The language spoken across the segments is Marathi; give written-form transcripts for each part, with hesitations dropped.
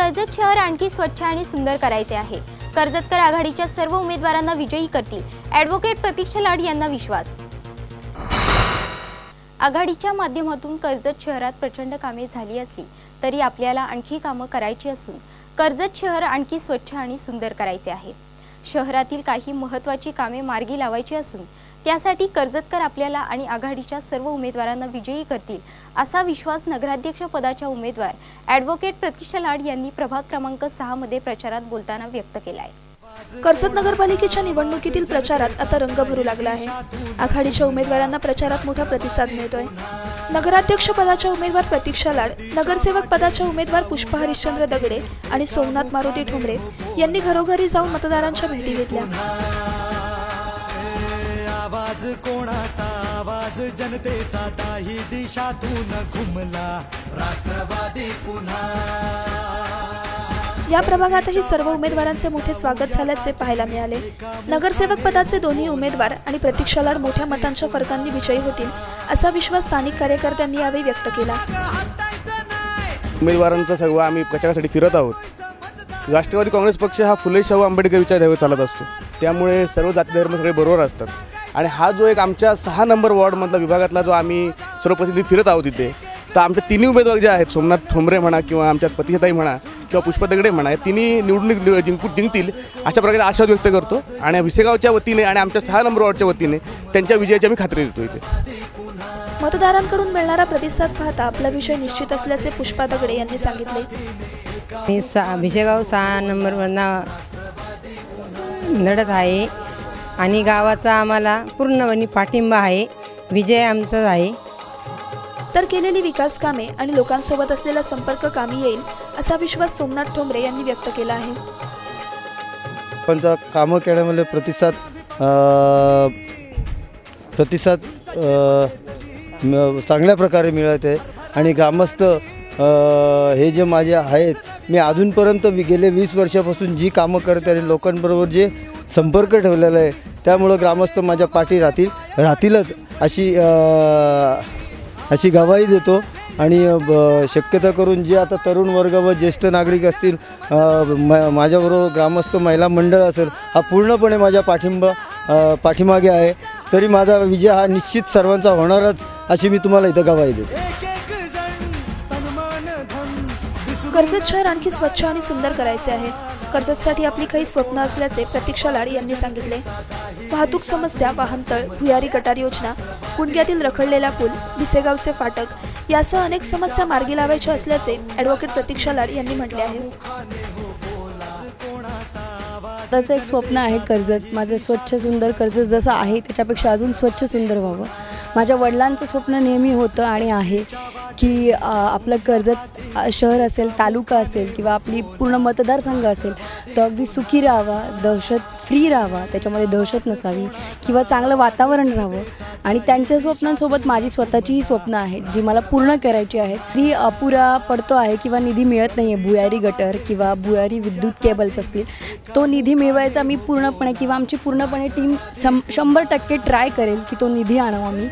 कर्जत शहर आणखी स्वच्छ आणि सुंदर करायचे आहे। कर्जतकर आघाडीच्या सर्व उमेदवारांना विजयी करतील, ॲडव्होकेट प्रतीक्षा लाड यांना विश्वास। आघाडीच्या माध्यमातून कर्जत शहरात प्रचंड कामे झाली असली तरी आपल्याला आणखी कामे करायची असून कर्जत शहर आणखी स्वच्छ आणि सुंदर करायचे आहे। शहरातील काही महत्त्वाची कामे मार्गी लावायची असून त्यासाठी कर्जतकर आपल्याला आणि आघाडीच्या सर्व उमेदवारांना विजयी करतील असा विश्वास नगराध्यक्ष पदाच्या उमेदवार ॲडव्होकेट प्रतीक्षा लाड यांनी प्रभाग क्रमांक 6 मध्ये प्रचारात बोलताना व्यक्त केला आहे। कर्जत नगरपालिकेच्या निवडणुकीतील प्रचारात आता रंग भरू लागला आहे। आघाडीच्या उमेदवारांना प्रचारात मोठा प्रतिसाद मिळतोय। नगराध्यक्ष पदाच्या उमेदवार प्रतीक्षा लाड, नगरसेवक पदाच्या उमेदवार पुष्पा हरिश्चंद्र दगडे आणि सोमनाथ मारुती ठोंबरे यांनी घरोघरी जाऊन मतदारांच्या भेटी घेतल्या। आवाज कोणाचा आवाज जनतेचा दाही दिशातून घुमला राष्ट्रवादी पुन्हा। या प्रभागातही सर्व उमेदवारांचे मोठे स्वागत झाल्याचे पाहायला मिळाले। नगरसेवक पदाचे दोन्ही उमेदवार आणि प्रतीक्षा लाड मोठ्या मतांच्या फरकांनी विजयी होतील असा विश्वास स्थानिक कार्यकर्त्यांनी यावेळी व्यक्त केला। उमेदवारांचा सर्व आम्ही प्रचारासाठी फिरत आहोत। राष्ट्रवादी काँग्रेस पक्ष हा फुले शाहू आंबेडकर विचारावर चालत असतो, त्यामुळे सर्व जाती धर्म सगळे बरोबर असतात आणि हा जो एक आमच्या 6 नंबर वॉर्डमधला विभागातला जो आम्ही सर्व प्रतिनिधी फिरत आहोत तिथे, तर आमचे तिन्ही उमेदवार जे आहेत सोमनाथ ठोंबरे म्हणा किंवा आमच्या प्रतिष्ठाताई म्हणा किंवा पुष्पा दगडे म्हणा, तिन्ही निवडणूक जिंकतील अशा प्रकारे आशावाद व्यक्त करतो आणि भिसेगावच्या वतीने आणि आमच्या 6 नंबर वॉर्डच्या वतीने त्यांच्या विजयाची आम्ही खात्री देतो। इथे मतदारांकडून मिळणारा प्रतिसाद पाहता आपला विजय निश्चित असल्याचे पुष्पा दगडे यांनी सांगितले। मी भिसेगाव 6 नंबरवरनं लढत आहे आणि गावाचा आम्हाला पूर्णपणे पाठिंबा आहे, विजय आमचाच आहे। तर केलेली विकास कामे आणि लोकांसोबत असलेला संपर्क कामी येईल असा विश्वास सोमनाथ ठोंबरे यांनी व्यक्त केला आहे। पंचा कामं केल्यामुळे प्रतिसाद चांगल्या प्रकारे मिळत आहे आणि ग्रामस्थ हे जे माझे आहेत, मी अजूनपर्यंत गेले 20 वर्षापासून जी कामं करत आहे लोकांबरोबर जे संपर्क ठेवलेला आहे, त्यामुळं ग्रामस्थ माझ्या पाठी राहतीलच अशी गवाही देतो आणि शक्यता करून जे आता तरुण वर्ग व ज्येष्ठ नागरिक असतील, माझ्याबरोबर ग्रामस्थ महिला मंडळ असेल, हा पूर्णपणे माझ्या पाठीमागे आहे, तरी माझा विजय हा निश्चित सर्वांचा होणारच अशी मी तुम्हाला इथं गवाही देतो। कर्जत शहर आणखी स्वच्छ आणि सुंदर करायचे आहे। कर्जतसाठी आपली काही स्वप्न असल्याचे प्रतीक्षा लाड यांनी सांगितले। वाहतूक समस्या, वाहनतळ, भुयारी गटार योजना, गुंडग्यातील रखडलेला पूल, भिसेगावचे फाटक यासह अनेक समस्या मार्गी लावायच्या असल्याचे ॲडव्होकेट प्रतीक्षा लाड यांनी म्हटले आहे। त्याचं एक स्वप्न आहे कर्जत, माझं स्वच्छ सुंदर कर्जत जसं आहे त्याच्यापेक्षा अजून स्वच्छ सुंदर व्हावं। माझ्या वडिलांचं स्वप्न नेहमी होतं आणि आहे की आपलं कर्जत शहर असेल, तालुका असेल किंवा आपली पूर्ण मतदारसंघ असेल तो अगदी सुखी राहावा, दहशत फ्री राहावा, त्याच्यामध्ये दहशत नसावी किंवा चांगलं वातावरण राहावं। आणि त्यांच्या स्वप्नांसोबत माझी स्वतःचीही स्वप्न आहेत जी मला पूर्ण करायची आहेत। ती अपुरा पडतो आहे किंवा निधी मिळत नाही आहे, भुयारी गटर किंवा भुयारी विद्युत केबल्स असतील, तो निधी मिळवायचा मी पूर्णपणे किंवा आमची पूर्णपणे टीम 100% ट्राय करेल की तो निधी आणावा मी।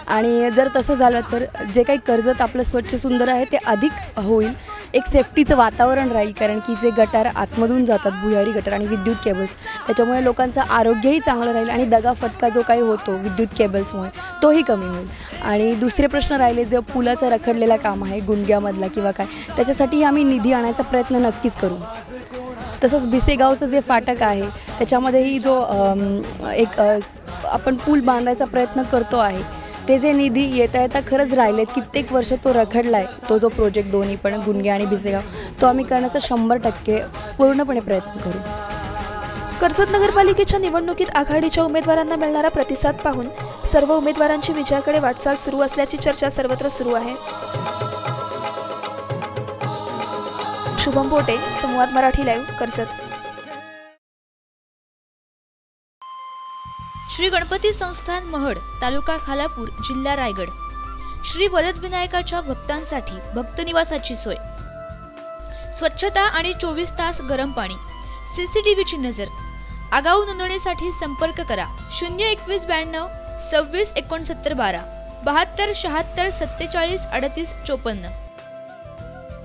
आणि जर तसं झालं तर जे काही कर्जत आपलं स्वच्छ सुंदर आहे ते अधिक होईल, एक सेफ्टीचं वातावरण राहील, कारण की जे गटार आतमधून जातात भुयारी गटर आणि विद्युत केबल्स, त्याच्यामुळे लोकांचं आरोग्यही चांगलं राहील आणि दगाफटका जो काही होतो विद्युत केबल्समुळे तोही कमी होईल। आणि दुसरे प्रश्न राहिले जे पुलाचं रखडलेला काम आहे गुंडग्यामधला किंवा काय, त्याच्यासाठी आम्ही निधी आणायचा प्रयत्न नक्कीच करू। तसंच भिसेगावचं जे फाटक आहे त्याच्यामध्येही जो एक आपण पूल बांधायचा प्रयत्न करतो आहे, ते जे निधी येता खरंच राहिलेत, कित्येक वर्ष तो रखडला आहे, तो जो प्रोजेक्ट दोन्ही पण गुंडगे आणि भिसेगाव, तो आम्ही करण्याचा 100% पूर्णपणे प्रयत्न करू। कर्जत नगरपालिकेच्या निवडणुकीत आघाडीच्या उमेदवारांना मिळणारा प्रतिसाद पाहून सर्व उमेदवारांची विजयाकडे वाटचाल सुरू असल्याची चर्चा सर्वत्र सुरू आहे। शुभम बोटे, संवाद मराठी लाईव्ह, कर्जत। श्री गणपती संस्थान महड, तालुका खालापूर, जिल्हा रायगड। श्री वरदविनायकाच्या भक्तांसाठी भक्त निवासाची सोय, स्वच्छता आणि 24 तास गरम पाणी, CCTVची नजर। आगाऊ नोंदणीसाठी संपर्क करा 021 92 26 69 12 72 76 47 38 54।